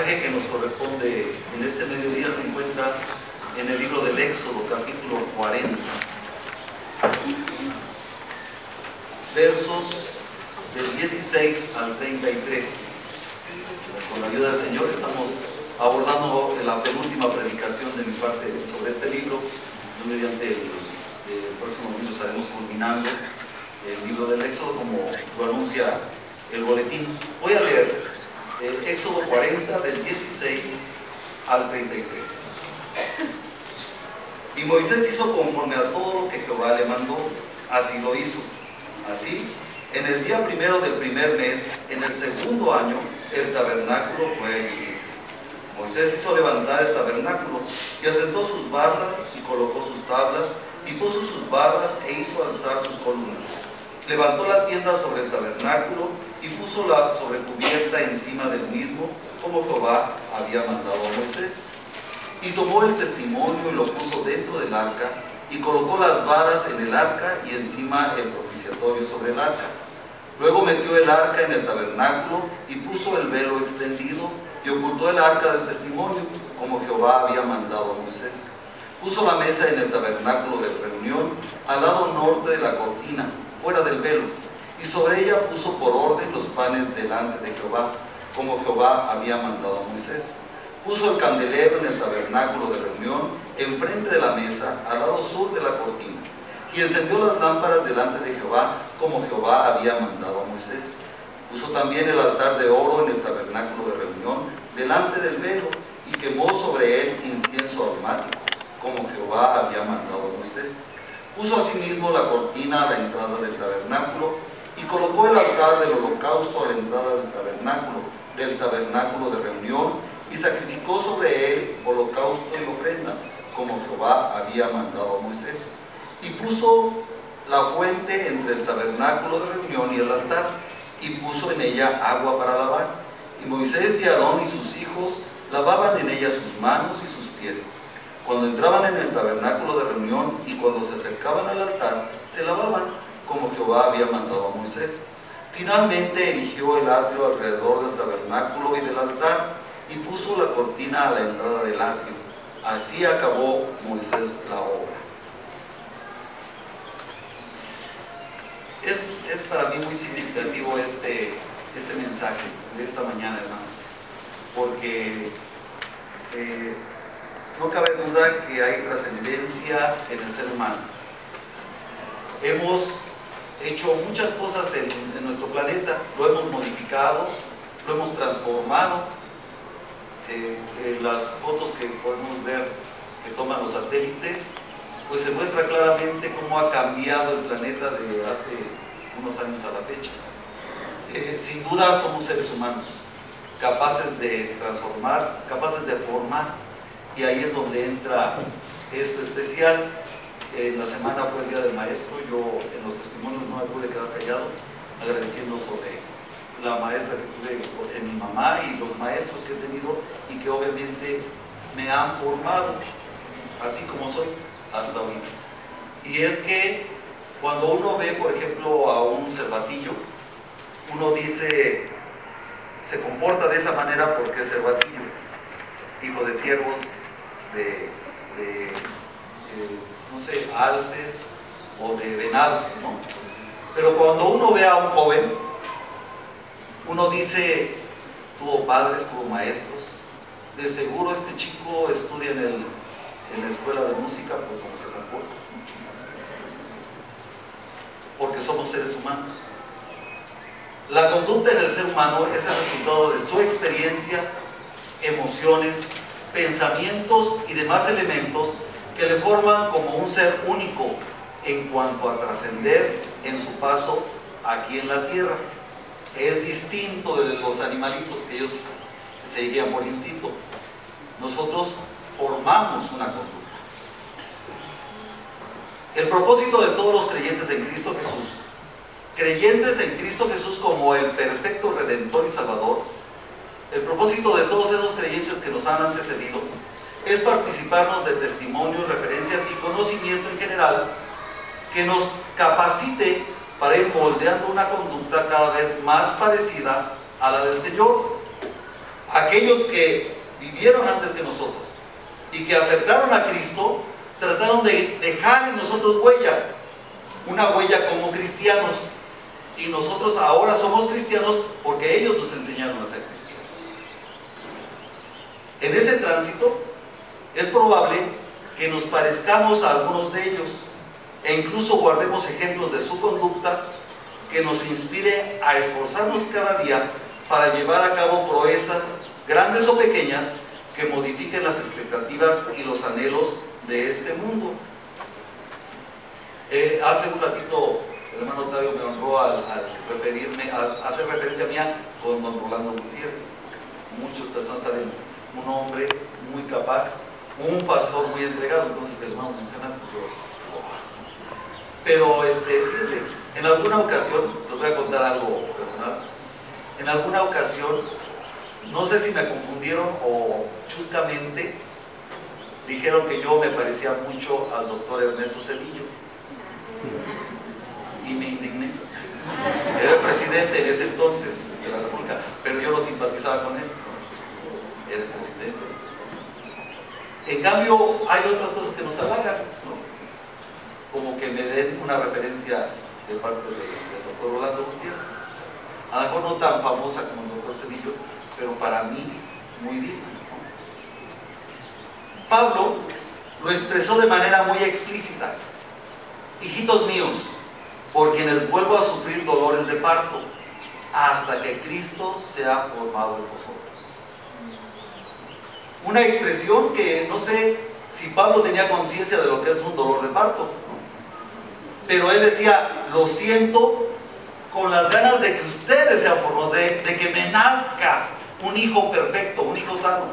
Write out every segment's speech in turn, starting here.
pasaje que nos corresponde en este mediodía se encuentra en el libro del Éxodo, capítulo 40, versos del 16 al 33. Con la ayuda del Señor estamos abordando la penúltima predicación de mi parte sobre este libro. Mediante el próximo domingo estaremos culminando el libro del Éxodo, como lo anuncia el boletín. Voy a leer Éxodo 40 del 16 al 33. Y Moisés hizo conforme a todo lo que Jehová le mandó, así lo hizo. Así, en el día primero del primer mes, en el segundo año, el tabernáculo fue erigido. Moisés hizo levantar el tabernáculo y asentó sus basas y colocó sus tablas y puso sus barras e hizo alzar sus columnas. Levantó la tienda sobre el tabernáculo y puso la sobrecubierta encima del mismo, como Jehová había mandado a Moisés. Y tomó el testimonio y lo puso dentro del arca, y colocó las varas en el arca y encima el propiciatorio sobre el arca. Luego metió el arca en el tabernáculo y puso el velo extendido y ocultó el arca del testimonio, como Jehová había mandado a Moisés. Puso la mesa en el tabernáculo de reunión, al lado norte de la cortina, fuera del velo, y sobre ella puso por orden los panes delante de Jehová, como Jehová había mandado a Moisés. Puso el candelero en el tabernáculo de reunión, enfrente de la mesa, al lado sur de la cortina, y encendió las lámparas delante de Jehová, como Jehová había mandado a Moisés. Puso también el altar de oro en el tabernáculo de reunión, delante del velo, y quemó sobre él incienso aromático, como Jehová había mandado a Moisés. Puso asimismo la cortina a la entrada del tabernáculo, y colocó el altar del holocausto a la entrada del tabernáculo de reunión, y sacrificó sobre él holocausto y ofrenda, como Jehová había mandado a Moisés. Y puso la fuente entre el tabernáculo de reunión y el altar, y puso en ella agua para lavar. Y Moisés y Aarón y sus hijos lavaban en ella sus manos y sus pies, cuando entraban en el tabernáculo de reunión, y cuando se acercaban al altar, se lavaban, como Jehová había mandado a Moisés. Finalmente erigió el atrio alrededor del tabernáculo y del altar, y puso la cortina a la entrada del atrio. Así acabó Moisés la obra. Es para mí muy significativo este mensaje de esta mañana, hermanos, porque no cabe duda que hay trascendencia en el ser humano. Hemos hecho muchas cosas en nuestro planeta, lo hemos modificado, lo hemos transformado. Las fotos que podemos ver que toman los satélites, pues se muestra claramente cómo ha cambiado el planeta de hace unos años a la fecha. Sin duda somos seres humanos, capaces de transformar, capaces de formar, y ahí es donde entra esto especial. En la semana fue el Día del Maestro. Yo en los testimonios no me pude quedar callado, agradeciendo sobre la maestra que tuve en mi mamá y los maestros que he tenido y que obviamente me han formado así como soy hasta ahorita. Y es que cuando uno ve, por ejemplo, a un cervatillo, uno dice, se comporta de esa manera porque es cervatillo, hijo de ciervos, no sé, alces o de venados, ¿no? Pero cuando uno ve a un joven, uno dice, tuvo padres, tuvo maestros, de seguro este chico estudia en la escuela de música por cómo se comporta, porque somos seres humanos. La conducta en el ser humano es el resultado de su experiencia, emociones, pensamientos y demás elementos que le forman como un ser único en cuanto a trascender en su paso aquí en la tierra. Es distinto de los animalitos que ellos se guían por instinto. Nosotros formamos una conducta. El propósito de todos los creyentes en Cristo Jesús como el perfecto Redentor y Salvador, el propósito de todos esos creyentes que nos han antecedido es participarnos de testimonios, referencias y conocimiento en general que nos capacite para ir moldeando una conducta cada vez más parecida a la del Señor. aquellos que vivieron antes que nosotros y que aceptaron a Cristo, trataron de dejar en nosotros huella, una huella como cristianos. Y nosotros ahora somos cristianos porque ellos nos enseñaron a ser cristianos. En ese tránsito es probable que nos parezcamos a algunos de ellos e incluso guardemos ejemplos de su conducta que nos inspire a esforzarnos cada día para llevar a cabo proezas, grandes o pequeñas, que modifiquen las expectativas y los anhelos de este mundo. Hace un ratito el hermano Octavio me honró al referirme, a hacer referencia mía con don Rolando Gutiérrez. Muchas personas saben, un hombre muy capaz, un pastor muy entregado. Entonces el hermano menciona, pero fíjense, en alguna ocasión, les voy a contar algo personal, en alguna ocasión, no sé si me confundieron o chuscamente dijeron que yo me parecía mucho al doctor Ernesto Zedillo y me indigné. Era el presidente en ese entonces de la República, pero yo no simpatizaba con él, era el presidente. En cambio, hay otras cosas que nos halagan, ¿no? Como que me den una referencia de parte del doctor Rolando Gutiérrez, a lo mejor no tan famosa como el doctor Zedillo, pero para mí muy digna. Pablo lo expresó de manera muy explícita: hijitos míos, por quienes vuelvo a sufrir dolores de parto, hasta que Cristo sea formado en vosotros. Una expresión que no sé si Pablo tenía conciencia de lo que es un dolor de parto, pero él decía: lo siento con las ganas de que ustedes sean formados, de que me nazca un hijo perfecto, un hijo sano,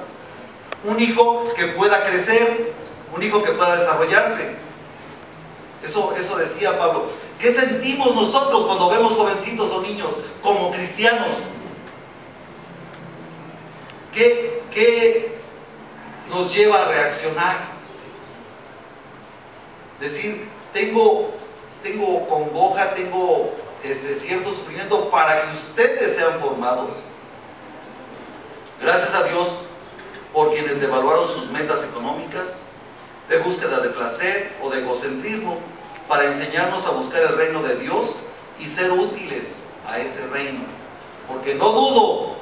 un hijo que pueda crecer, un hijo que pueda desarrollarse. Eso decía Pablo. ¿Qué sentimos nosotros cuando vemos jovencitos o niños como cristianos? ¿Qué nos lleva a reaccionar? Decir, tengo congoja, tengo cierto sufrimiento para que ustedes sean formados. Gracias a Dios por quienes devaluaron sus metas económicas, de búsqueda de placer o de egocentrismo, para enseñarnos a buscar el reino de Dios y ser útiles a ese reino. Porque no dudo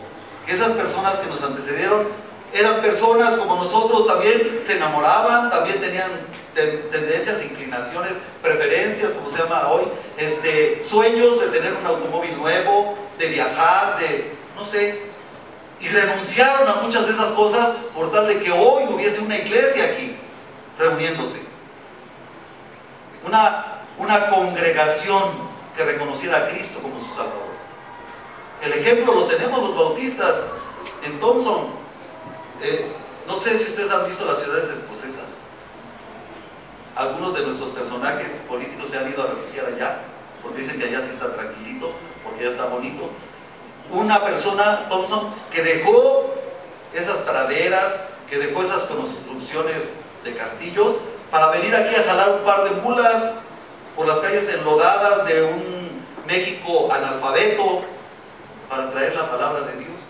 que esas personas que nos antecedieron eran personas como nosotros, también se enamoraban, también tenían tendencias, inclinaciones, preferencias, como se llama hoy, sueños de tener un automóvil nuevo, de viajar, no sé, y renunciaron a muchas de esas cosas por tal de que hoy hubiese una iglesia aquí reuniéndose, una congregación que reconociera a Cristo como su Salvador. El ejemplo lo tenemos los bautistas en Thompson. No sé si ustedes han visto las ciudades escocesas. Algunos de nuestros personajes políticos se han ido a refugiar allá, porque dicen que allá sí está tranquilito, porque allá está bonito. Una persona, Thompson, que dejó esas praderas, que dejó esas construcciones de castillos, para venir aquí a jalar un par de mulas por las calles enlodadas de un México analfabeto, para traer la palabra de Dios.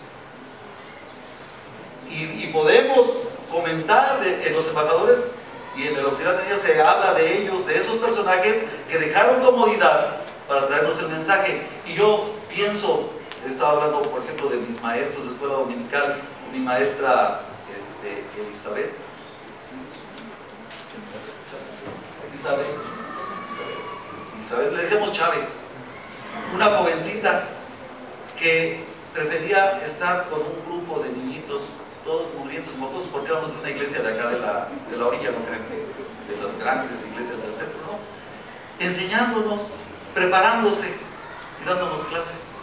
Y podemos comentar en los embajadores, y en el Auxiliar de Día se habla de ellos, de esos personajes que dejaron comodidad para traernos el mensaje. Y yo pienso, estaba hablando por ejemplo de mis maestros de escuela dominical, mi maestra Isabel, le decíamos Chávez, una jovencita que prefería estar con un grupo de niñitos todos mugrientos, mocosos, porque éramos de una iglesia de acá de la orilla, no crean que de las grandes iglesias del centro, no, enseñándonos, preparándose y dándonos clases.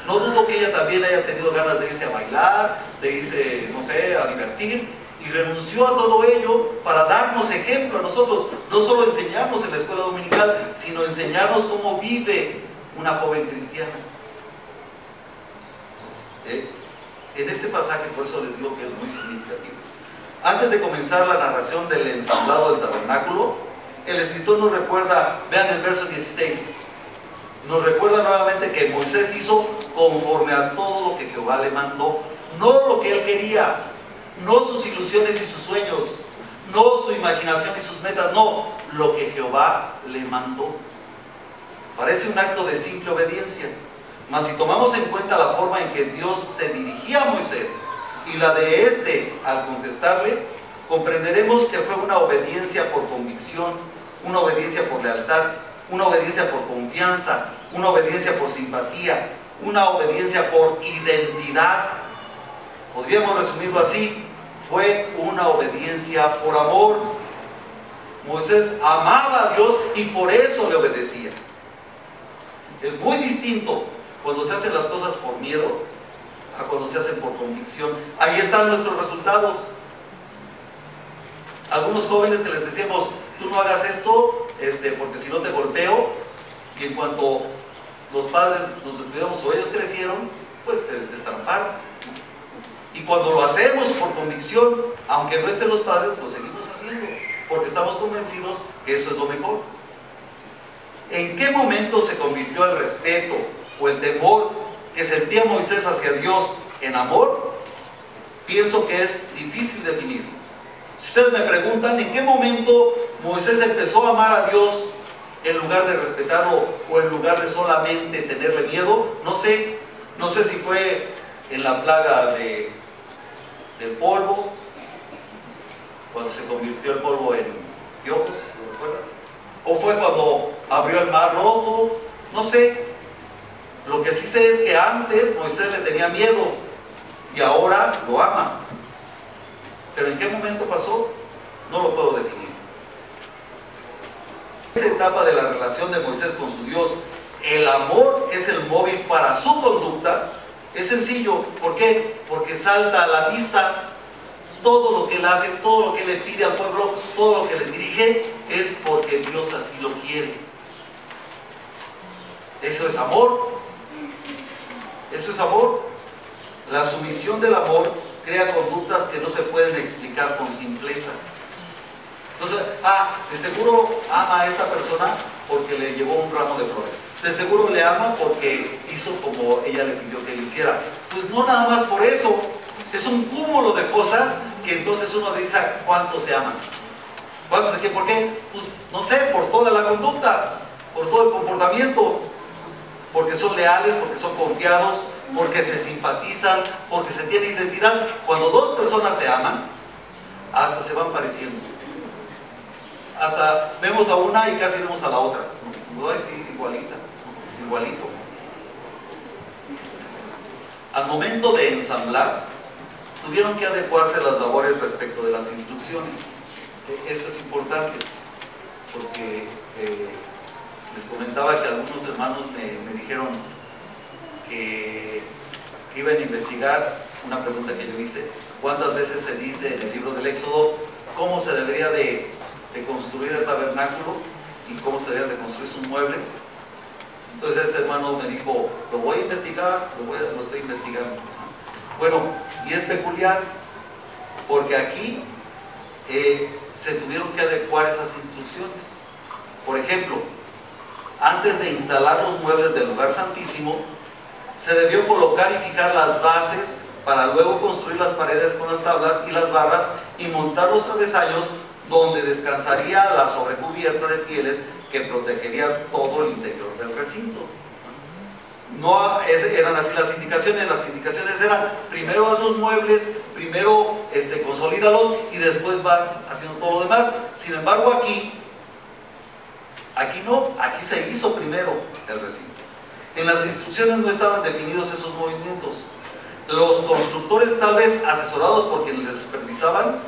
No dudo que ella también haya tenido ganas de irse a bailar, de irse, no sé, a divertir, y renunció a todo ello para darnos ejemplo a nosotros, no solo enseñarnos en la escuela dominical, sino enseñarnos cómo vive una joven cristiana. En este pasaje, por eso les digo que es muy significativo. Antes de comenzar la narración del ensamblado del tabernáculo, el escritor nos recuerda, vean el verso 16, nos recuerda nuevamente que Moisés hizo conforme a todo lo que Jehová le mandó, no lo que él quería, no sus ilusiones y sus sueños, no su imaginación y sus metas, no, lo que Jehová le mandó. Parece un acto de simple obediencia, mas si tomamos en cuenta la forma en que Dios se dirigía a Moisés y la de éste al contestarle, comprenderemos que fue una obediencia por convicción, una obediencia por lealtad, una obediencia por confianza, una obediencia por simpatía, una obediencia por identidad. Podríamos resumirlo así: fue una obediencia por amor. Moisés amaba a Dios y por eso le obedecía. Es muy distinto cuando se hacen las cosas por miedo a cuando se hacen por convicción. Ahí están nuestros resultados. Algunos jóvenes que les decíamos, tú no hagas esto, porque si no te golpeo, y en cuanto los padres nos descuidamos o ellos crecieron, pues se destramparon. Y cuando lo hacemos por convicción, aunque no estén los padres, lo seguimos haciendo, porque estamos convencidos que eso es lo mejor. ¿En qué momento se convirtió el respeto o el temor que sentía Moisés hacia Dios en amor? Pienso que es difícil definirlo. Si ustedes me preguntan, ¿en qué momento Moisés empezó a amar a Dios en lugar de respetarlo o en lugar de solamente tenerle miedo? No sé si fue en la plaga del polvo, cuando se convirtió el polvo en piojos, ¿lo recuerdan? O fue cuando abrió el mar rojo, no sé. Lo que sí sé es que antes Moisés le tenía miedo y ahora lo ama. Pero ¿en qué momento pasó? No lo puedo definir. En esta etapa de la relación de Moisés con su Dios, el amor es el móvil para su conducta. Es sencillo. ¿Por qué? Porque salta a la vista todo lo que él hace, todo lo que le pide al pueblo, todo lo que les dirige, es porque Dios así lo quiere. Eso es amor. Eso es amor. La sumisión del amor crea conductas que no se pueden explicar con simpleza. Entonces, de seguro ama a esta persona porque le llevó un ramo de flores. De seguro le ama porque hizo como ella le pidió que le hiciera. Pues no nada más por eso. Es un cúmulo de cosas que entonces uno dice cuánto se aman. ¿Cuánto se quieren? ¿Por qué? Pues no sé, por toda la conducta, por todo el comportamiento, porque son leales, porque son confiados, porque se simpatizan, porque se tiene identidad. Cuando dos personas se aman, hasta se van pareciendo. Hasta vemos a una y casi vemos a la otra. Ay, sí, igualita, igualito. Al momento de ensamblar, tuvieron que adecuarse las labores respecto de las instrucciones. Eso es importante, porque les comentaba que algunos hermanos me dijeron que iban a investigar una pregunta que yo hice: ¿cuántas veces se dice en el libro del Éxodo cómo se debería de construir el tabernáculo y cómo se deberían de construir sus muebles? Entonces este hermano me dijo, lo voy a investigar, lo estoy investigando. Bueno, y es peculiar porque aquí se tuvieron que adecuar esas instrucciones. Por ejemplo, antes de instalar los muebles del lugar santísimo, se debió colocar y fijar las bases para luego construir las paredes con las tablas y las barras y montar los travesaños donde descansaría la sobrecubierta de pieles que protegería todo el interior del recinto. No eran así las indicaciones eran: primero haz los muebles, primero consolídalos y después vas haciendo todo lo demás. Sin embargo aquí no, aquí se hizo primero el recinto. En las instrucciones no estaban definidos esos movimientos. Los constructores, tal vez asesorados por quienes les supervisaban,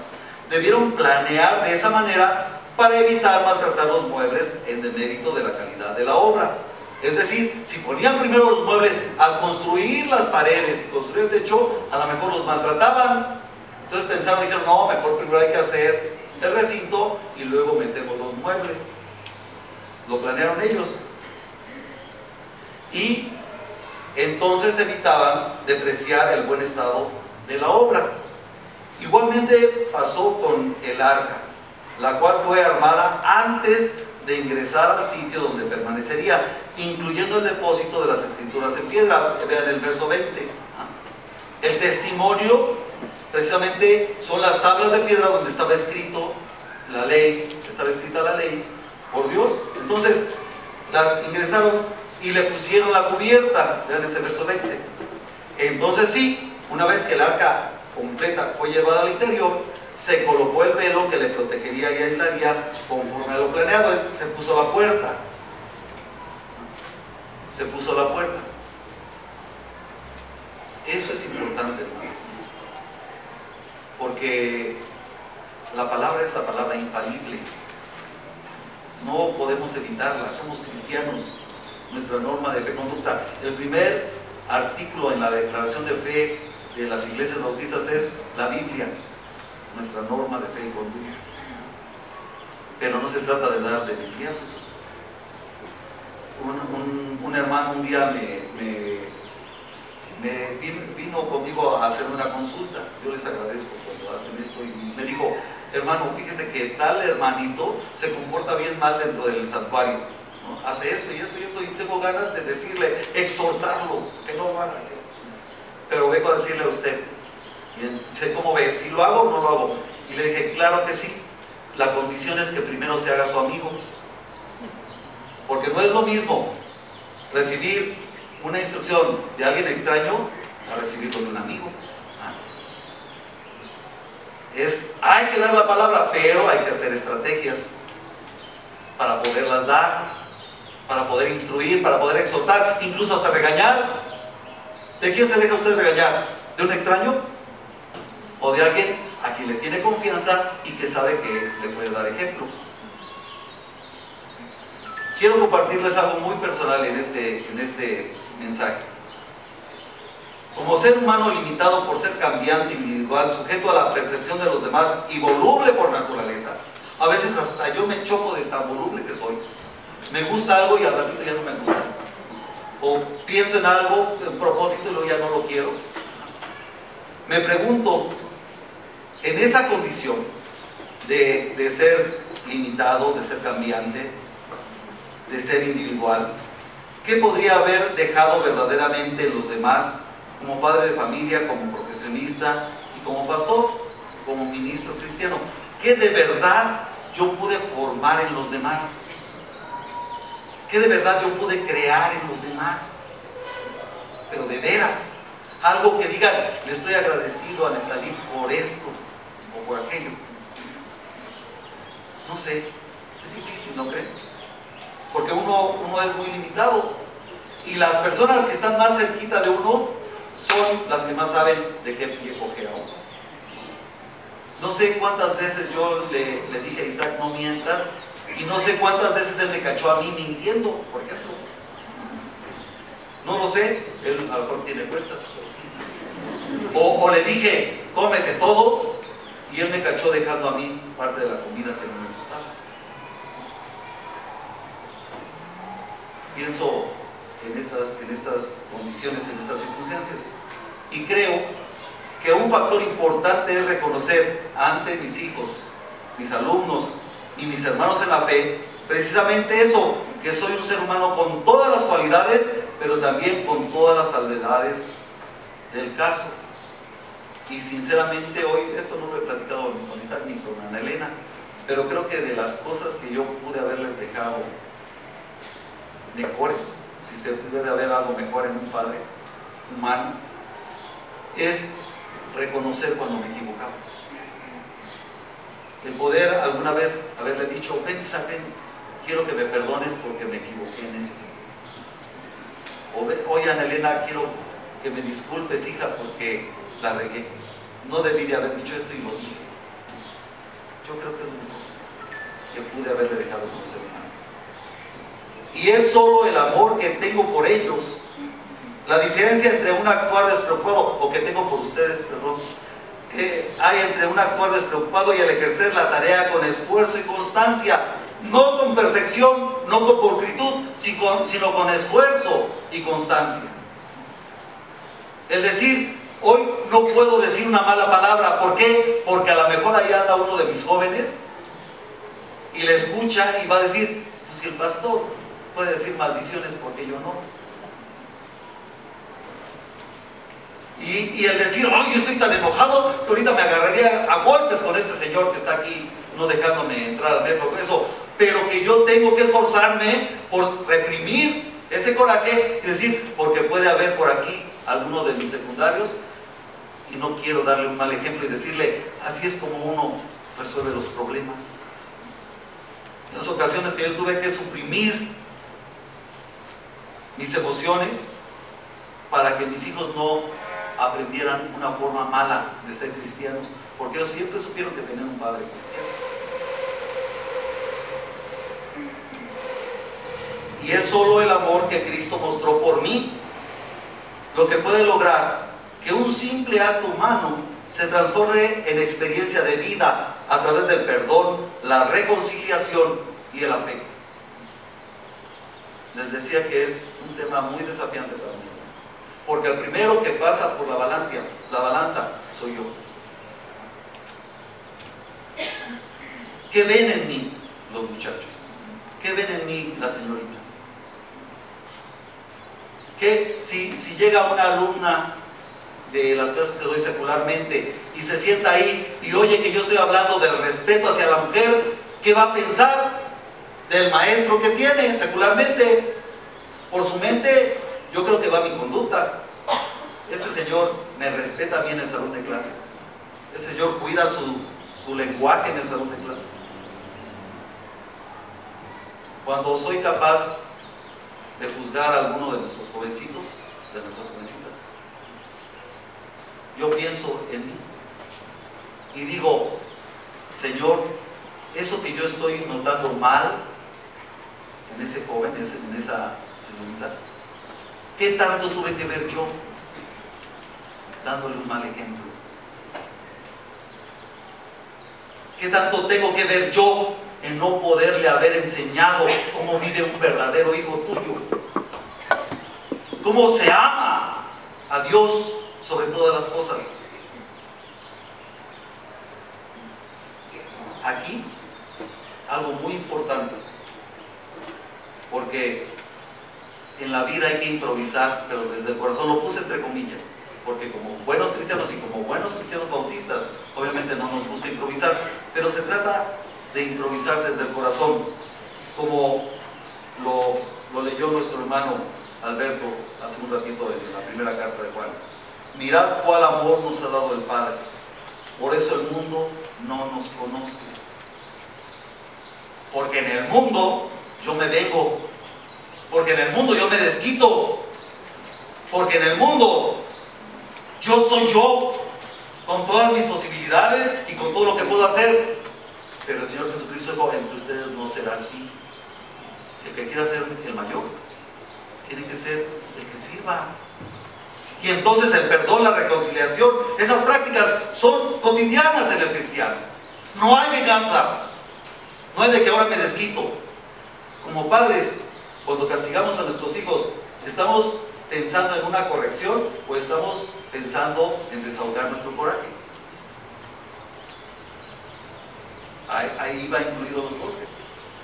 debieron planear de esa manera para evitar maltratar los muebles en demérito de la calidad de la obra. Es decir, si ponían primero los muebles al construir las paredes y construir el techo, a lo mejor los maltrataban. Entonces pensaron, dijeron, no, mejor primero hay que hacer el recinto y luego metemos los muebles. Lo planearon ellos. Y entonces evitaban depreciar el buen estado de la obra. Igualmente pasó con el arca, la cual fue armada antes de ingresar al sitio donde permanecería, incluyendo el depósito de las escrituras en piedra. Vean el verso 20. El testimonio, precisamente, son las tablas de piedra donde estaba escrito la ley, estaba escrita la ley por Dios. Entonces, las ingresaron y le pusieron la cubierta. Vean ese verso 20. Entonces sí, una vez que el arca completa fue llevada al interior, se colocó el velo que le protegería y aislaría conforme a lo planeado. Se puso la puerta. Se puso la puerta. Eso es importante, hermanos, porque la palabra es la palabra infalible. No podemos evitarla. Somos cristianos. Nuestra norma de fe y conducta. El primer artículo en la declaración de fe de las iglesias bautistas es la Biblia, nuestra norma de fe y conducta. Pero no se trata de dar de bibliazos. Un hermano un día vino conmigo a hacer una consulta. Yo les agradezco cuando hacen esto, y me dijo: hermano, fíjese que tal hermanito se comporta bien mal dentro del santuario, ¿no? Hace esto y esto y esto, y tengo ganas de decirle, exhortarlo, que no lo haga, pero vengo a decirle a usted, y sé cómo ve, si lo hago o no lo hago. Y le dije: claro que sí, la condición es que primero se haga su amigo, porque no es lo mismo recibir una instrucción de alguien extraño a recibirlo de un amigo. Hay que dar la palabra, pero hay que hacer estrategias para poderlas dar, para poder instruir, para poder exhortar, incluso hasta regañar. ¿De quién se deja usted regañar? ¿De un extraño? ¿O de alguien a quien le tiene confianza y que sabe que le puede dar ejemplo? Quiero compartirles algo muy personal en este mensaje. Como ser humano limitado por ser cambiante, individual, sujeto a la percepción de los demás y voluble por naturaleza, a veces hasta yo me choco de tan voluble que soy. Me gusta algo y al ratito ya no me gusta. O pienso en algo, en propósito, y luego ya no lo quiero. Me pregunto, en esa condición de ser limitado, de ser cambiante, de ser individual, ¿qué podría haber dejado verdaderamente en los demás, como padre de familia, como profesionista y como pastor, como ministro cristiano? ¿Qué de verdad yo pude formar en los demás? ¿Qué de verdad yo pude crear en los demás? Pero de veras, algo que digan, le estoy agradecido a Neftalí por esto o por aquello. No sé, es difícil, ¿no creen? Porque uno es muy limitado, y las personas que están más cerquita de uno son las que más saben de qué pie cojea uno. No sé cuántas veces yo le dije a Isaac: no mientas, y no sé cuántas veces él me cachó a mí mintiendo, por ejemplo. No lo sé, él a lo mejor tiene cuentas. O le dije: cómete todo, y él me cachó dejando a mí parte de la comida que no me gustaba. Pienso en estas condiciones, en estas circunstancias, y creo que un factor importante es reconocer ante mis hijos, mis alumnos y mis hermanos en la fe, precisamente eso, que soy un ser humano con todas las cualidades, pero también con todas las salvedades del caso. Y sinceramente hoy, esto no lo he platicado con Isaac ni con Ana Elena, pero creo que de las cosas que yo pude haberles dejado mejores, si se puede haber algo mejor en un padre humano, es reconocer cuando me equivocaba. El poder alguna vez haberle dicho: ven Isaac, ven, quiero que me perdones porque me equivoqué en esto. O oye Ana Elena, quiero que me disculpes, hija, porque la regué. No debí de haber dicho esto y lo dije. Yo creo que es lo mejor que pude haberle dejado como ser humano. Y es solo el amor que tengo por ellos. La diferencia entre un actuar despreocupado, o que tengo por ustedes, perdón, que hay entre un actuar despreocupado y el ejercer la tarea con esfuerzo y constancia, no con perfección, no con pulcritud, sino con esfuerzo y constancia. El decir: hoy no puedo decir una mala palabra. ¿Por qué? Porque a lo mejor ahí anda uno de mis jóvenes y le escucha y va a decir: pues si el pastor puede decir maldiciones, ¿por qué yo no? Y el decir, ay, yo estoy tan enojado que ahorita me agarraría a golpes con este señor que está aquí, no dejándome entrar al metro, eso. Pero que yo tengo que esforzarme por reprimir ese coraje y decir, porque puede haber por aquí alguno de mis secundarios y no quiero darle un mal ejemplo y decirle, así es como uno resuelve los problemas. En las ocasiones que yo tuve que suprimir mis emociones para que mis hijos no aprendieran una forma mala de ser cristianos, porque ellos siempre supieron que tenían un padre cristiano. Y es solo el amor que Cristo mostró por mí lo que puede lograr que un simple acto humano se transforme en experiencia de vida a través del perdón, la reconciliación y el afecto. Les decía que es un tema muy desafiante para mí, porque el primero que pasa por la balanza soy yo. ¿Qué ven en mí los muchachos? ¿Qué ven en mí las señoritas? Que si llega una alumna de las clases que doy secularmente y se sienta ahí y oye que yo estoy hablando del respeto hacia la mujer, ¿qué va a pensar del maestro que tiene secularmente? Por su mente, yo creo que va mi conducta. Este señor me respeta bien en el salón de clase. Este señor cuida su lenguaje en el salón de clase. Cuando soy capaz de juzgar a alguno de nuestros jovencitos, de nuestras jovencitas, yo pienso en mí y digo, Señor, eso que yo estoy notando mal en ese joven, en esa señorita, ¿qué tanto tuve que ver yo dándole un mal ejemplo? ¿Qué tanto tengo que ver yo en no poderle haber enseñado cómo vive un verdadero hijo tuyo? ¿Cómo se ama a Dios sobre todas las cosas? Aquí, algo muy importante, porque en la vida hay que improvisar, pero desde el corazón, lo puse entre comillas, porque como buenos cristianos y como buenos cristianos bautistas, obviamente no nos gusta improvisar, pero se trata de improvisar desde el corazón, como lo leyó nuestro hermano Alberto hace un ratito en la primera carta de Juan. Mirad cuál amor nos ha dado el Padre, por eso el mundo no nos conoce, porque en el mundo yo me vengo, porque en el mundo yo me desquito, porque en el mundo yo soy yo, con todas mis posibilidades y con todo lo que puedo hacer. Pero el Señor Jesucristo dijo, entre ustedes no será así. El que quiera ser el mayor, tiene que ser el que sirva. Y entonces el perdón, la reconciliación, esas prácticas son cotidianas en el cristiano. No hay venganza, no es de que ahora me desquito. Como padres, cuando castigamos a nuestros hijos, ¿estamos pensando en una corrección o estamos pensando en desahogar nuestro coraje? Ahí va incluido los golpes.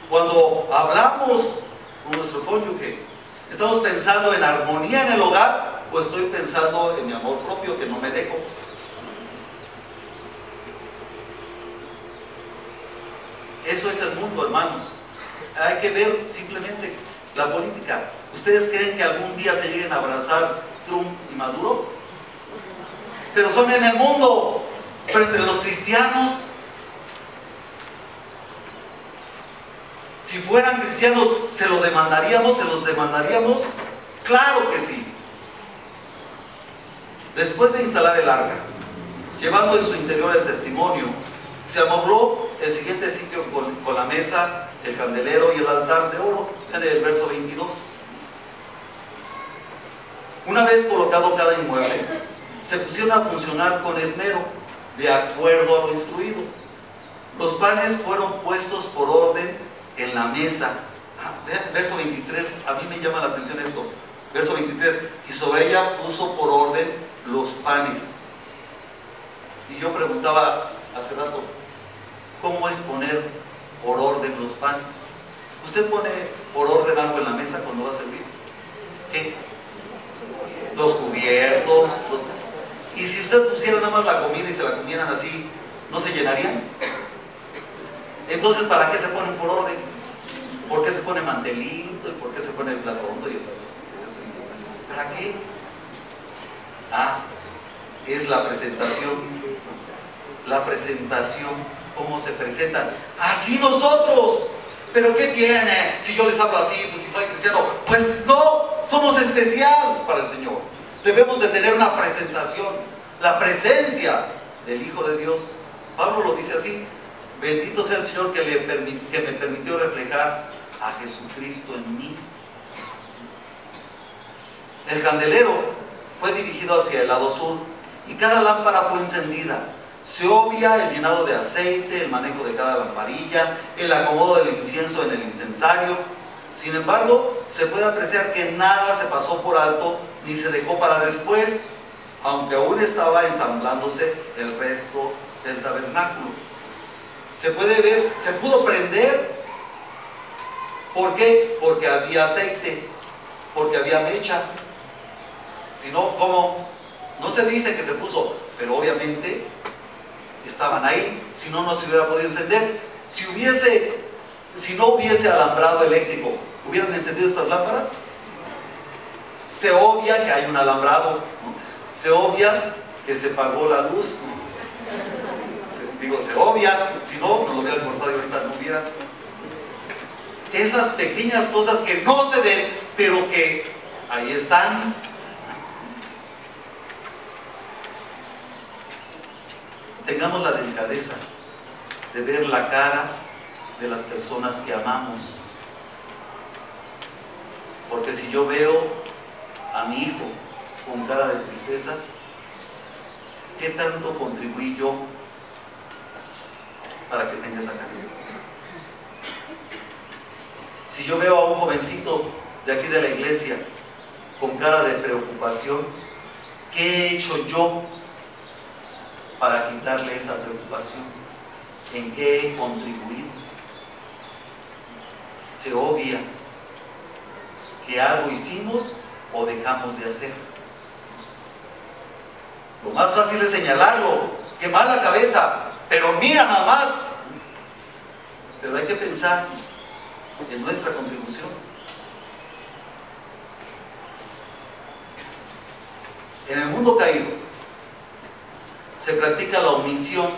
Cuando hablamos con nuestro cónyuge, ¿estamos pensando en armonía en el hogar o estoy pensando en mi amor propio, que no me dejo? Eso es el mundo, hermanos. Hay que ver simplemente la política. ¿Ustedes creen que algún día se lleguen a abrazar Trump y Maduro? Pero son en el mundo. Pero entre los cristianos, si fueran cristianos, ¿se lo demandaríamos? ¿Se los demandaríamos? Claro que sí. Después de instalar el arca, llevando en su interior el testimonio, se amobló el siguiente sitio con la mesa, el candelero y el altar de oro, en el verso 22. Una vez colocado cada inmueble, se pusieron a funcionar con esmero, de acuerdo a lo instruido. Los panes fueron puestos por orden en la mesa. Verso 23, a mí me llama la atención esto. Verso 23, y sobre ella puso por orden los panes. Y yo preguntaba hace rato, ¿cómo es poner por orden los panes? ¿Usted pone por orden algo en la mesa cuando va a servir? ¿Qué? Los cubiertos, más la comida y se la comieran así, ¿no se llenarían? Entonces, ¿para qué se ponen por orden? ¿Por qué se pone mantelito? ¿Y por qué se pone el plato hondo y el plato? ¿Para qué? Ah, es la presentación. La presentación, ¿cómo se presentan? Así nosotros. ¿Pero qué tiene? Si yo les hablo así, pues si soy cristiano. Pues no, somos especial para el Señor. Debemos de tener una presentación, la presencia del Hijo de Dios. Pablo lo dice así: bendito sea el Señor que me permitió reflejar a Jesucristo en mí. El candelero fue dirigido hacia el lado sur y cada lámpara fue encendida. Se obvia el llenado de aceite, el manejo de cada lamparilla, el acomodo del incienso en el incensario. Sin embargo, se puede apreciar que nada se pasó por alto ni se dejó para después, aunque aún estaba ensamblándose el resto del tabernáculo. Se puede ver, se pudo prender. ¿Por qué? Porque había aceite, porque había mecha. Si no, ¿cómo? No se dice que se puso, pero obviamente estaban ahí, si no, no se hubiera podido encender. Si no hubiese alambrado eléctrico, ¿hubieran encendido estas lámparas? Se obvia que hay un alambrado, ¿no? Se obvia que se pagó la luz, ¿no? Se obvia, si no, nos lo hubieran cortado y ahorita no hubiera. Esas pequeñas cosas que no se ven, pero que ahí están. Tengamos la delicadeza de ver la cara de las personas que amamos. Porque si yo veo a mi hijo con cara de tristeza, ¿qué tanto contribuí yo para que tenga esa cara? Si yo veo a un jovencito de aquí de la iglesia con cara de preocupación, ¿qué he hecho yo para quitarle esa preocupación? ¿En qué he contribuido? Se obvia que algo hicimos o dejamos de hacer. Lo más fácil es señalarlo, quemar la cabeza, pero mira nada más. Pero hay que pensar en nuestra contribución. En el mundo caído se practica la omisión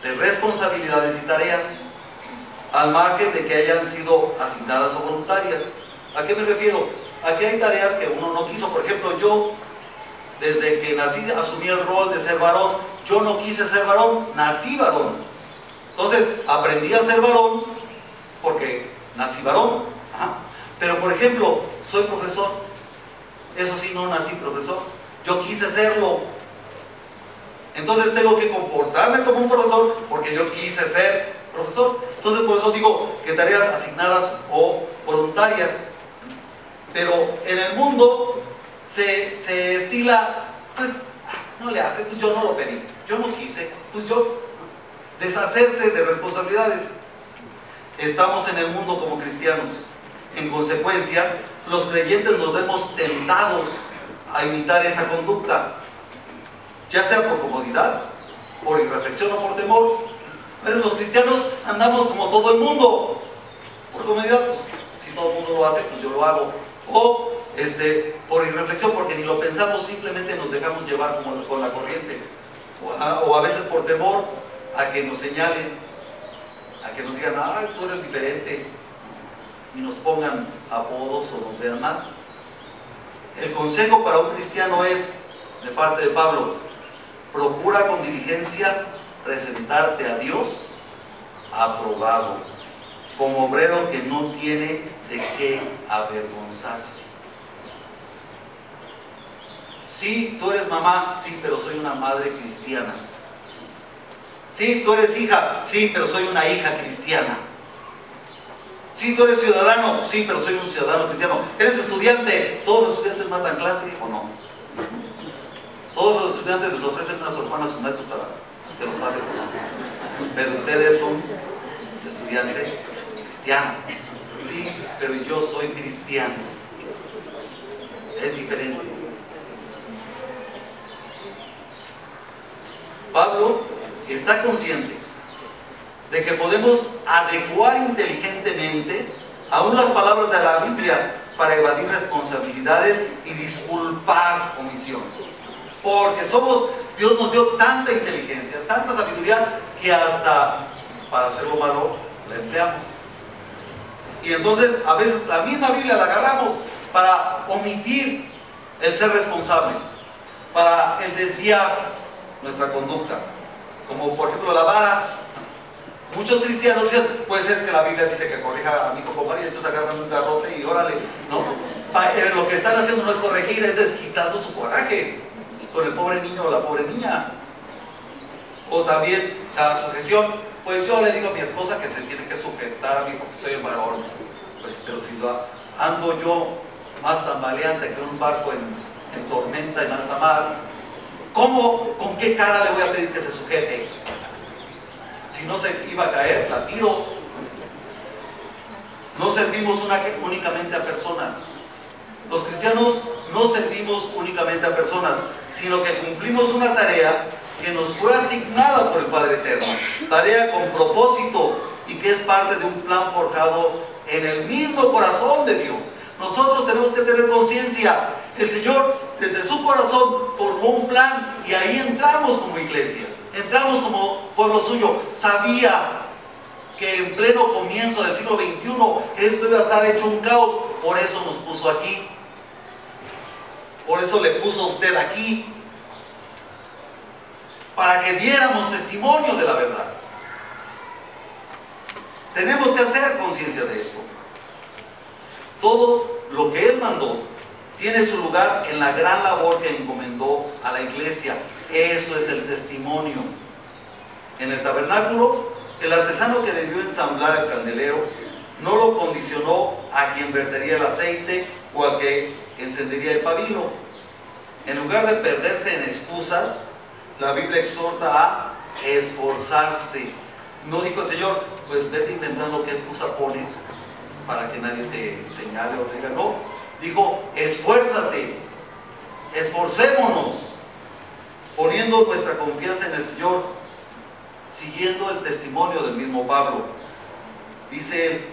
de responsabilidades y tareas, al margen de que hayan sido asignadas o voluntarias. ¿A qué me refiero? A que hay tareas que uno no quiso. Por ejemplo, yo, desde que nací, asumí el rol de ser varón. Yo no quise ser varón, nací varón. Entonces, aprendí a ser varón porque nací varón. Ajá. Pero, por ejemplo, soy profesor. Eso sí, no nací profesor. Yo quise serlo. Entonces tengo que comportarme como un profesor porque yo quise ser profesor. Entonces por eso digo que tareas asignadas o voluntarias. Pero en el mundo se estila, pues no le hace, pues yo no lo pedí, yo no quise, pues yo, deshacerse de responsabilidades. Estamos en el mundo como cristianos. En consecuencia, los creyentes nos vemos tentados a imitar esa conducta, ya sea por comodidad, por irreflexión o por temor. Pero los cristianos andamos como todo el mundo, por comodidad, pues si todo el mundo lo hace, pues yo lo hago. O por irreflexión, porque ni lo pensamos, simplemente nos dejamos llevar con la corriente. O a veces por temor a que nos señalen, a que nos digan, ay, tú eres diferente, y nos pongan apodos o nos vean mal. El consejo para un cristiano es, de parte de Pablo: procura con diligencia presentarte a Dios aprobado, como obrero que no tiene de qué avergonzarse. Sí, tú eres mamá, sí, pero soy una madre cristiana. Sí, tú eres hija, sí, pero soy una hija cristiana. Sí, tú eres ciudadano, sí, pero soy un ciudadano cristiano. Eres estudiante, ¿todos los estudiantes matan clase o no? Todos los estudiantes les ofrecen una sorpresa a sus maestros para que los pasen. Pero ustedes son estudiantes cristianos. Sí, pero yo soy cristiano. Es diferente. está consciente de que podemos adecuar inteligentemente aún las palabras de la Biblia para evadir responsabilidades y disculpar omisiones? Porque Dios nos dio tanta inteligencia, tanta sabiduría, que hasta para hacer lo malo la empleamos. Y entonces a veces la misma Biblia la agarramos para omitir el ser responsables, para el desviar nuestra conducta. Como por ejemplo la vara. Muchos cristianos dicen, pues es que la Biblia dice que corrija a mi hijo con vara, y entonces agarran un garrote y órale, ¿no? Lo que están haciendo no es corregir, es desquitando su coraje con el pobre niño o la pobre niña. O también la sujeción, pues yo le digo a mi esposa que se tiene que sujetar a mí porque soy el varón. Pues, pero si ando yo más tambaleante que un barco en tormenta, en alta mar, ¿con qué cara le voy a pedir que se sujete? Si no se iba a caer, la tiro. No servimos únicamente a personas. Los cristianos no servimos únicamente a personas, sino que cumplimos una tarea que nos fue asignada por el Padre Eterno. Tarea con propósito y que es parte de un plan forjado en el mismo corazón de Dios. Nosotros tenemos que tener conciencia. El Señor, desde su corazón, formó un plan y ahí entramos como iglesia. Entramos como pueblo suyo. Sabía que en pleno comienzo del siglo XXI esto iba a estar hecho un caos. Por eso nos puso aquí. Por eso le puso a usted aquí. Para que diéramos testimonio de la verdad. Tenemos que hacer conciencia de esto. Todo lo que Él mandó tiene su lugar en la gran labor que encomendó a la iglesia. Eso es el testimonio. En el tabernáculo, el artesano que debió ensamblar el candelero no lo condicionó a quien vertería el aceite o al que encendería el pabilo. En lugar de perderse en excusas, la Biblia exhorta a esforzarse. No dijo el Señor, pues vete inventando qué excusa pones para que nadie te señale o te diga. No, dijo, esfuérzate, esforcémonos, poniendo nuestra confianza en el Señor, siguiendo el testimonio del mismo Pablo. Dice él,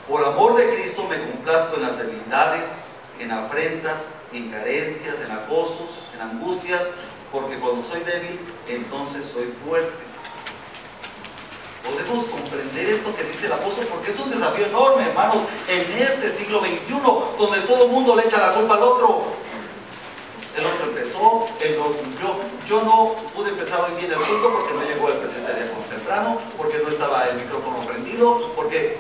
por amor de Cristo me complazco en las debilidades, en afrentas, en carencias, en acosos, en angustias, porque cuando soy débil, entonces soy fuerte. Podemos comprender esto que dice el apóstol, porque es un desafío enorme, hermanos, en este siglo XXI, donde todo el mundo le echa la culpa al otro. El otro empezó, él no cumplió. Yo no pude empezar hoy bien el culto porque no llegó el presente día temprano, porque no estaba el micrófono prendido, porque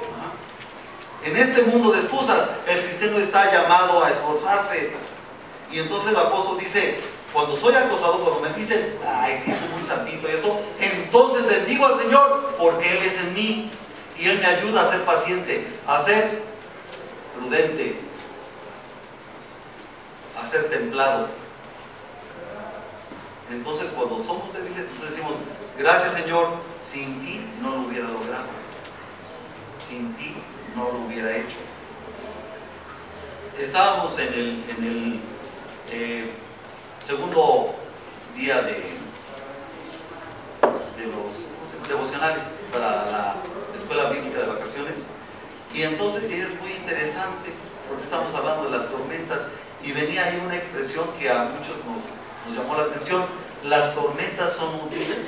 en este mundo de excusas, el cristiano está llamado a esforzarse. Y entonces el apóstol dice, cuando soy acosado, cuando me dicen, ay, sí, tú muy santito y esto, entonces bendigo al Señor, porque Él es en mí, y Él me ayuda a ser paciente, a ser prudente, a ser templado. Entonces cuando somos débiles, entonces decimos, gracias Señor, sin ti no lo hubiera logrado, sin ti no lo hubiera hecho. Estábamos en el segundo día de los devocionales para la escuela bíblica de vacaciones, y entonces es muy interesante porque estamos hablando de las tormentas y venía ahí una expresión que a muchos nos llamó la atención. Las tormentas son útiles.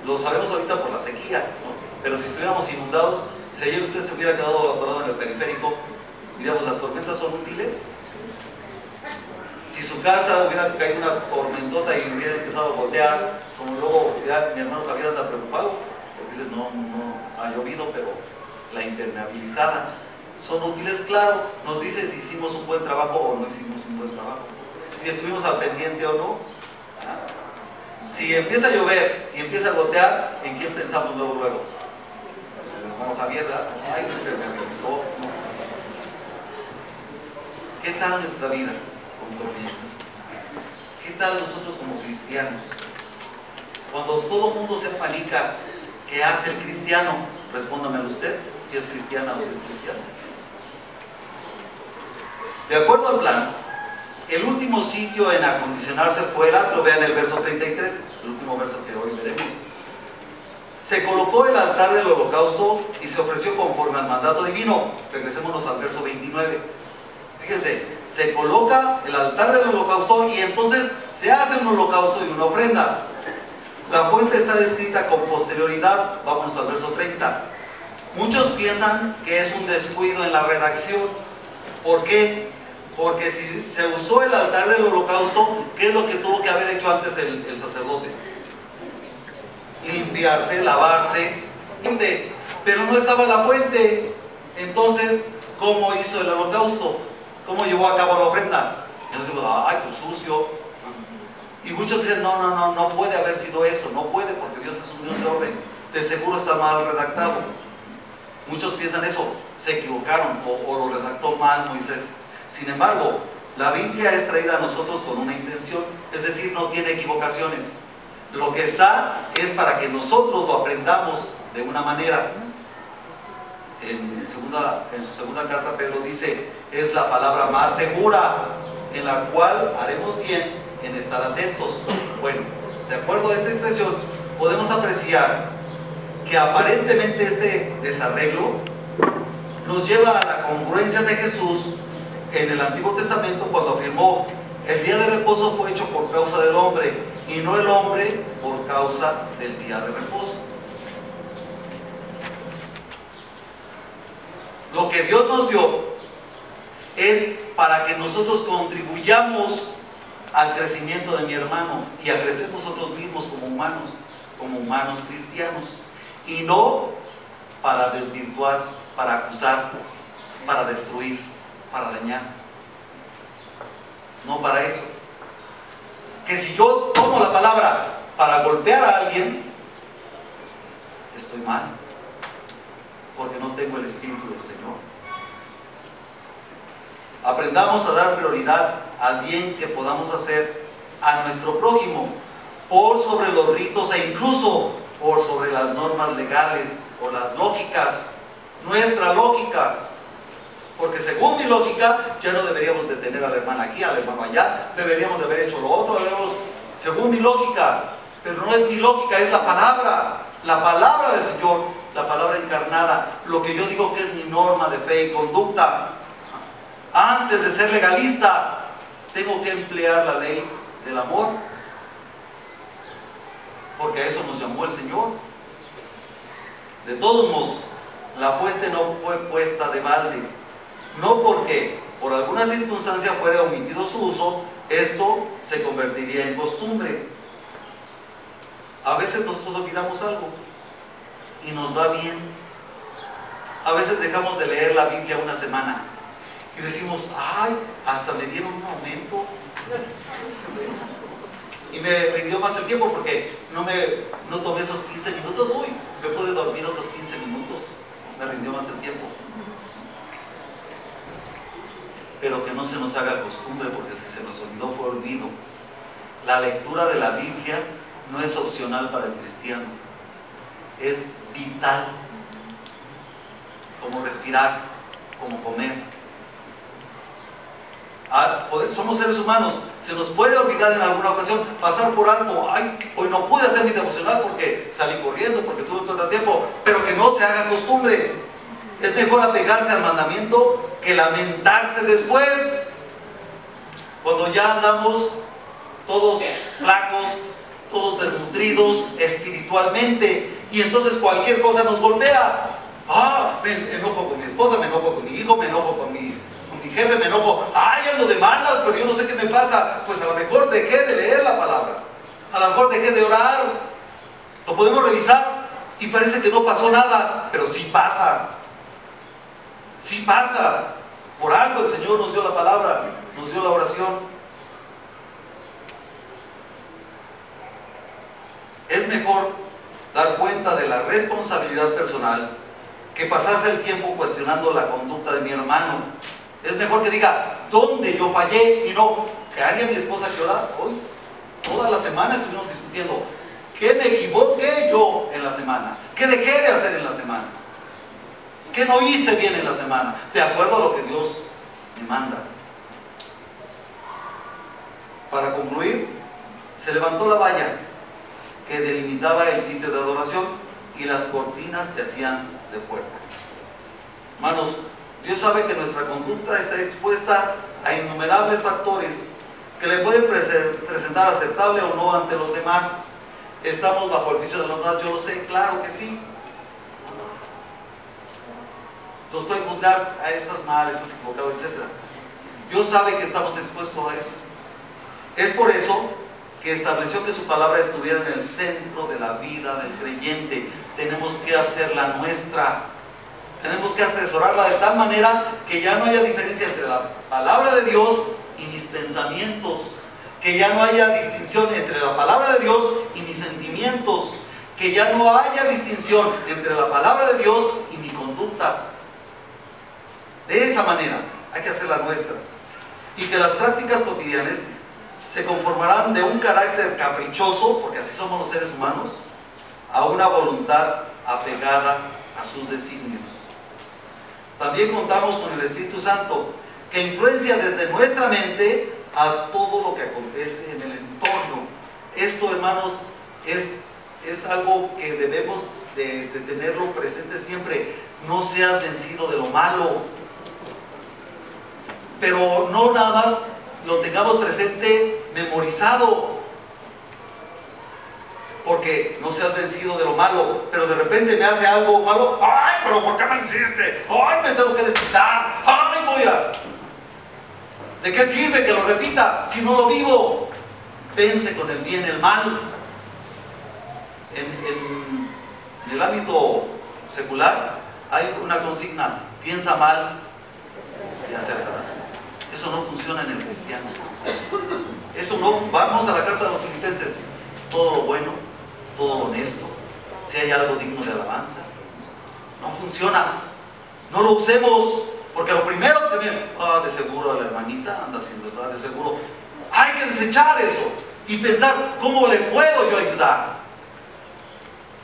Lo sabemos ahorita por la sequía, ¿no? Pero si estuviéramos inundados, si ayer usted se hubiera quedado atorado en el periférico, diríamos, ¿las tormentas son útiles? Si su casa hubiera caído una tormentota y hubiera empezado a gotear, como luego ya mi hermano Javier anda preocupado, porque dice, no ha llovido, pero la impermeabilizada, ¿son útiles? Claro, nos dice si hicimos un buen trabajo o no hicimos un buen trabajo, si estuvimos al pendiente o no. Si empieza a llover y empieza a gotear, ¿en quién pensamos luego? El hermano Javier, ay, me impermeabilizó, ¿no? ¿Qué tal nuestra vida con tormentas? ¿Qué tal nosotros como cristianos? Cuando todo el mundo se apanica, ¿qué hace el cristiano? Respóndamelo usted, si es cristiana o si es cristiano. De acuerdo al plan, El último sitio en acondicionarse fue el atrio. Vean el verso 33, el último verso que hoy veremos. Se colocó el altar del holocausto y se ofreció conforme al mandato divino. Regresémonos al verso 29. Fíjense, se coloca el altar del holocausto y entonces se hace un holocausto y una ofrenda. La fuente está descrita con posterioridad. Vámonos al verso 30. Muchos piensan que es un descuido en la redacción. ¿Por qué? Porque si se usó el altar del holocausto, ¿qué es lo que tuvo que haber hecho antes el sacerdote? Limpiarse, lavarse, pero no estaba la fuente. Entonces, ¿cómo hizo el holocausto? ¿Cómo llevó a cabo la ofrenda? Entonces, ay, pues sucio. Y muchos dicen, no puede haber sido eso, no puede, porque Dios es un Dios de orden. De seguro está mal redactado. Muchos piensan eso, se equivocaron o lo redactó mal Moisés. Sin embargo, la Biblia es traída a nosotros con una intención, es decir, no tiene equivocaciones. Lo que está es para que nosotros lo aprendamos de una manera. En su segunda carta Pedro dice, es la palabra más segura, en la cual haremos bien en estar atentos. Bueno, de acuerdo a esta expresión, podemos apreciar que aparentemente este desarreglo nos lleva a la congruencia de Jesús en el Antiguo Testamento cuando afirmó: el día de reposo fue hecho por causa del hombre y no el hombre por causa del día de reposo. Lo que Dios nos dio es para que nosotros contribuyamos al crecimiento de mi hermano y a crecer nosotros mismos como humanos cristianos, y no para desvirtuar, para acusar, para destruir, para dañar. No para eso. Que si yo tomo la palabra para golpear a alguien, estoy mal, porque no tengo el Espíritu del Señor. Aprendamos a dar prioridad al bien que podamos hacer a nuestro prójimo por sobre los ritos e incluso por sobre las normas legales o las lógicas, nuestra lógica. Porque según mi lógica, ya no deberíamos de tener a la hermana aquí, al hermano allá, deberíamos de haber hecho lo otro, según mi lógica. Pero no es mi lógica, es la palabra del Señor, la palabra encarnada, lo que yo digo que es mi norma de fe y conducta. Antes de ser legalista, tengo que emplear la ley del amor, porque a eso nos llamó el Señor. De todos modos, la fuente no fue puesta de balde, no porque por alguna circunstancia fuera omitido su uso, esto se convertiría en costumbre. A veces nosotros olvidamos algo y nos va bien. A veces dejamos de leer la Biblia una semana y decimos, ay, hasta me dieron un aumento y me rindió más el tiempo porque no tomé esos 15 minutos. Uy, me pude dormir otros 15 minutos, me rindió más el tiempo. Pero que no se nos haga costumbre, porque si se nos olvidó fue olvido. La lectura de la Biblia no es opcional para el cristiano, es vital, como respirar, como comer. Somos seres humanos, se nos puede olvidar en alguna ocasión, pasar por alto, ay, hoy no pude hacer mi devocional porque salí corriendo, porque tuve un contratiempo, pero que no se haga costumbre. Es mejor apegarse al mandamiento que lamentarse después, cuando ya andamos todos flacos, todos desnutridos espiritualmente, y entonces cualquier cosa nos golpea. Me enojo con mi esposa, me enojo con mi hijo, me enojo con mi jefe, me enojo, ay, ando de malas, pero yo no sé qué me pasa. Pues a lo mejor dejé de leer la palabra, a lo mejor dejé de orar. Lo podemos revisar y parece que no pasó nada, pero sí pasa. Sí pasa. Por algo el Señor nos dio la palabra, nos dio la oración. Es mejor dar cuenta de la responsabilidad personal que pasarse el tiempo cuestionando la conducta de mi hermano. Es mejor que diga dónde yo fallé y no que haría mi esposa que orar. Hoy, toda la semana estuvimos discutiendo qué me equivoqué yo en la semana, qué dejé de hacer en la semana, qué no hice bien en la semana, de acuerdo a lo que Dios me manda. Para concluir, se levantó la valla que delimitaba el sitio de adoración y las cortinas que hacían de puerta. Hermanos, Dios sabe que nuestra conducta está expuesta a innumerables factores que le pueden presentar aceptable o no ante los demás. ¿Estamos bajo el juicio de los demás? Yo lo sé, claro que sí. Nos pueden juzgar, estás mal, estás equivocado, etc. Dios sabe que estamos expuestos a eso. Es por eso que estableció que su palabra estuviera en el centro de la vida del creyente. Tenemos que hacerla nuestra. Tenemos que atesorarla de tal manera que ya no haya diferencia entre la palabra de Dios y mis pensamientos. Que ya no haya distinción entre la palabra de Dios y mis sentimientos. Que ya no haya distinción entre la palabra de Dios y mi conducta. De esa manera hay que hacerla nuestra. Y que las prácticas cotidianas se conformarán de un carácter caprichoso, porque así somos los seres humanos, a una voluntad apegada a sus designios. También contamos con el Espíritu Santo, que influencia desde nuestra mente a todo lo que acontece en el entorno. Esto, hermanos, es algo que debemos de tenerlo presente siempre. No seas vencido de lo malo, pero no nada más lo tengamos presente memorizado, porque no seas vencido de lo malo, pero de repente me hace algo malo. ¡Ay, pero por qué me hiciste! ¡Ay, me tengo que desquitar! ¡Ay, voy a! ¿De qué sirve que lo repita si no lo vivo? Vence con el bien el mal. En el ámbito secular hay una consigna: piensa mal y acertarás. Eso no funciona en el cristiano. Eso no. Vamos a la carta de los Filipenses. Todo lo bueno, todo lo honesto, si hay algo digno de alabanza. No funciona. No lo usemos, porque lo primero que se viene, de seguro la hermanita anda haciendo esto, de seguro. Hay que desechar eso y pensar, ¿cómo le puedo yo ayudar?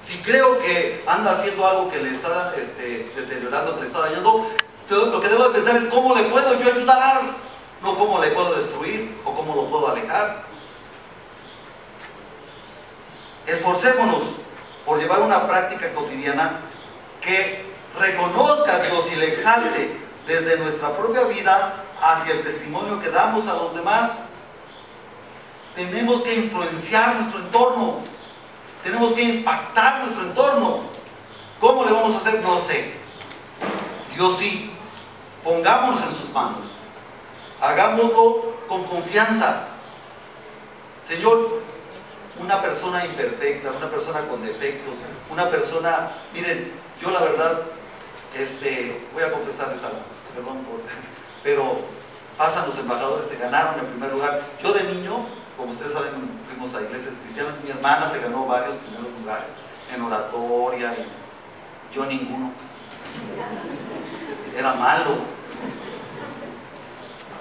Si creo que anda haciendo algo que le está deteriorando, que le está dañando, lo que debo de pensar es cómo le puedo yo ayudar, no cómo le puedo destruir o cómo lo puedo alejar. Esforcémonos por llevar una práctica cotidiana que reconozca a Dios y le exalte desde nuestra propia vida hacia el testimonio que damos a los demás. Tenemos que influenciar nuestro entorno, tenemos que impactar nuestro entorno. ¿Cómo le vamos a hacer? No sé. Dios sí. Pongámonos en sus manos, hagámoslo con confianza. Señor, una persona imperfecta, una persona con defectos, una persona, miren, yo la verdad, voy a confesarles algo, perdón, pero pasan los embajadores, se ganaron en primer lugar. Yo de niño, como ustedes saben, fuimos a iglesias cristianas, mi hermana se ganó varios primeros lugares, en oratoria, y yo ninguno. Era malo,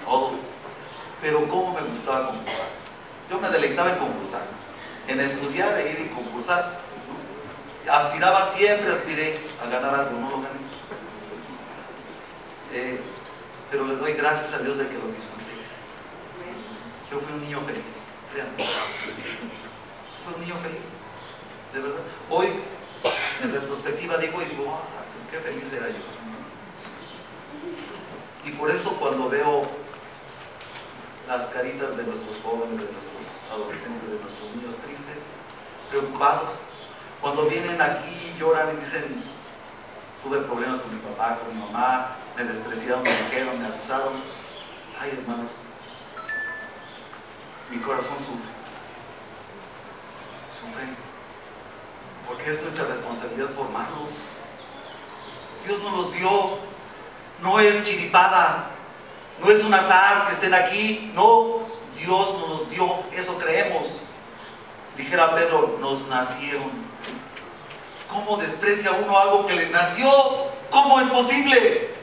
todo, pero cómo me gustaba concursar. Yo me deleitaba en concursar, en estudiar e ir y concursar. Aspiraba, siempre aspiré a ganar algo, no lo gané. Pero le doy gracias a Dios de que lo disfruté. Yo fui un niño feliz, créanme. Fui un niño feliz, de verdad. Hoy, en retrospectiva, digo, pues qué feliz era yo. Y por eso cuando veo las caritas de nuestros jóvenes, de nuestros adolescentes, de nuestros niños tristes, preocupados, cuando vienen aquí lloran y dicen, tuve problemas con mi papá, con mi mamá, me despreciaron, me dijeron, me acusaron. Ay, hermanos, mi corazón sufre, porque es nuestra responsabilidad formarlos. Dios nos los dio. No es chiripada, no es un azar que estén aquí, no, Dios nos los dio, eso creemos. Dijera Pedro, nos nacieron. ¿Cómo desprecia uno algo que le nació? ¿Cómo es posible?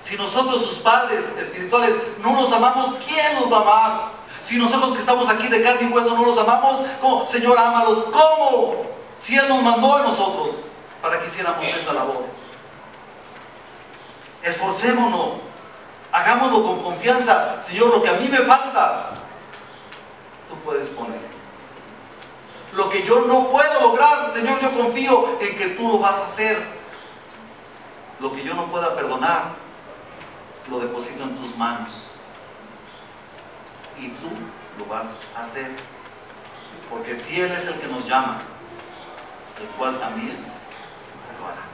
Si nosotros, sus padres espirituales, no nos amamos, ¿quién nos va a amar? Si nosotros que estamos aquí de carne y hueso no los amamos, ¿cómo? Señor, ámalos. ¿Cómo? Si Él nos mandó a nosotros para que hiciéramos esa labor. Esforcémonos, Hagámoslo con confianza. Señor, lo que a mí me falta, tú puedes poner. Lo que yo no puedo lograr, Señor, yo confío en que tú lo vas a hacer. Lo que yo no pueda perdonar, lo deposito en tus manos. Y tú lo vas a hacer. Porque fiel es el que nos llama, el cual también lo hará.